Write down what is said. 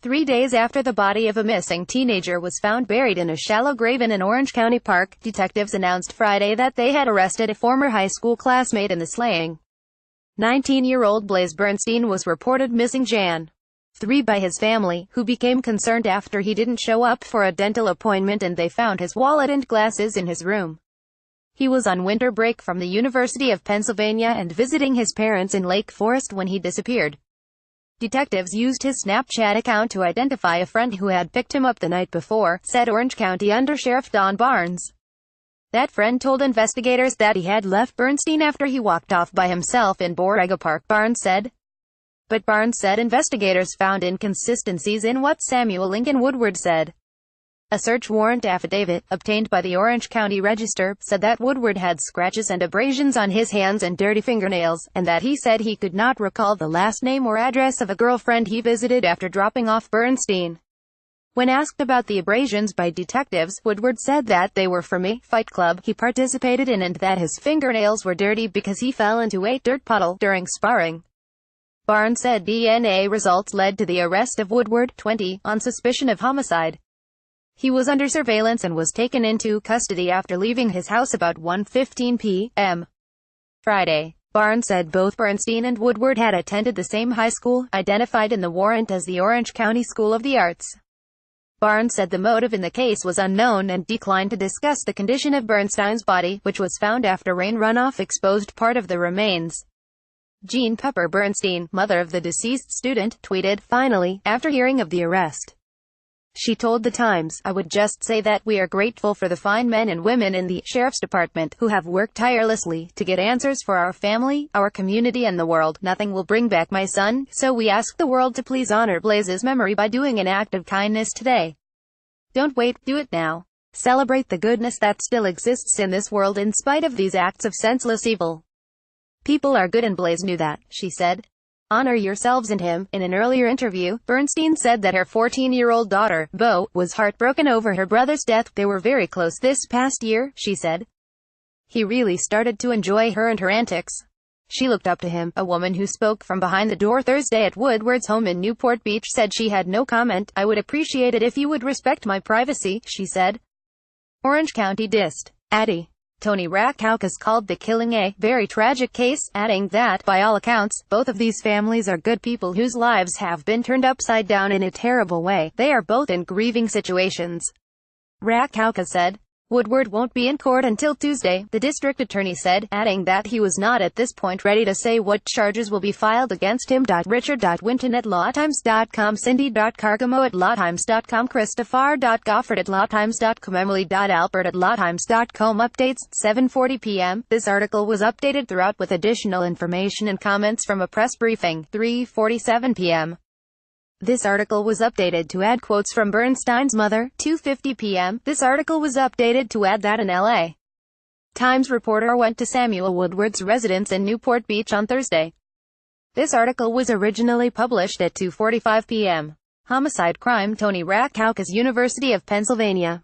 3 days after the body of a missing teenager was found buried in a shallow grave in an Orange County park, detectives announced Friday that they had arrested a former high school classmate in the slaying. 19-year-old Blaze Bernstein was reported missing Jan. 3 by his family, who became concerned after he didn't show up for a dental appointment and they found his wallet and glasses in his room. He was on winter break from the University of Pennsylvania and visiting his parents in Lake Forest when he disappeared. Detectives used his Snapchat account to identify a friend who had picked him up the night before, said Orange County Undersheriff Don Barnes. That friend told investigators that he had left Bernstein after he walked off by himself in Borrego Park, Barnes said. But Barnes said investigators found inconsistencies in what Samuel Lincoln Woodward said. A search warrant affidavit, obtained by the Orange County Register, said that Woodward had scratches and abrasions on his hands and dirty fingernails, and that he said he could not recall the last name or address of a girlfriend he visited after dropping off Bernstein. When asked about the abrasions by detectives, Woodward said that they were from a fight club he participated in and that his fingernails were dirty because he fell into a dirt puddle during sparring. Barnes said DNA results led to the arrest of Woodward, 20, on suspicion of homicide. He was under surveillance and was taken into custody after leaving his house about 1:15 p.m. Friday. Barnes said both Bernstein and Woodward had attended the same high school, identified in the warrant as the Orange County School of the Arts. Barnes said the motive in the case was unknown and declined to discuss the condition of Bernstein's body, which was found after rain runoff exposed part of the remains. Jean Pepper Bernstein, mother of the deceased student, tweeted, "Finally, after hearing of the arrest." She told The Times, "I would just say that we are grateful for the fine men and women in the Sheriff's Department who have worked tirelessly to get answers for our family, our community and the world. Nothing will bring back my son, so we ask the world to please honor Blaze's memory by doing an act of kindness today. Don't wait, do it now. Celebrate the goodness that still exists in this world in spite of these acts of senseless evil. People are good and Blaze knew that," she said. "Honor yourselves and him." In an earlier interview, Bernstein said that her 14-year-old daughter, Bo, was heartbroken over her brother's death. "They were very close this past year," she said. "He really started to enjoy her and her antics. She looked up to him." A woman who spoke from behind the door Thursday at Woodward's home in Newport Beach said she had no comment. "I would appreciate it if you would respect my privacy," she said. Orange County Dist. Addie. Tony Rakaukas called the killing a very tragic case, adding that, by all accounts, both of these families are good people whose lives have been turned upside down in a terrible way. They are both in grieving situations. Rakaukas said. Woodward won't be in court until Tuesday, the district attorney said, adding that he was not at this point ready to say what charges will be filed against him. Richard.Winton at lawtimes.com, Cindy.Cargamo at lawtimes.com, Christopher.Gofford at lawtimes.com, Emily.Albert at lawtimes.com. Updates, 7:40 p.m. This article was updated throughout with additional information and comments from a press briefing, 3:47 p.m. This article was updated to add quotes from Bernstein's mother, 2:50 p.m. This article was updated to add that an L.A. Times reporter went to Samuel Woodward's residence in Newport Beach on Thursday. This article was originally published at 2:45 p.m. Homicide crime Tony Rakaukas, University of Pennsylvania.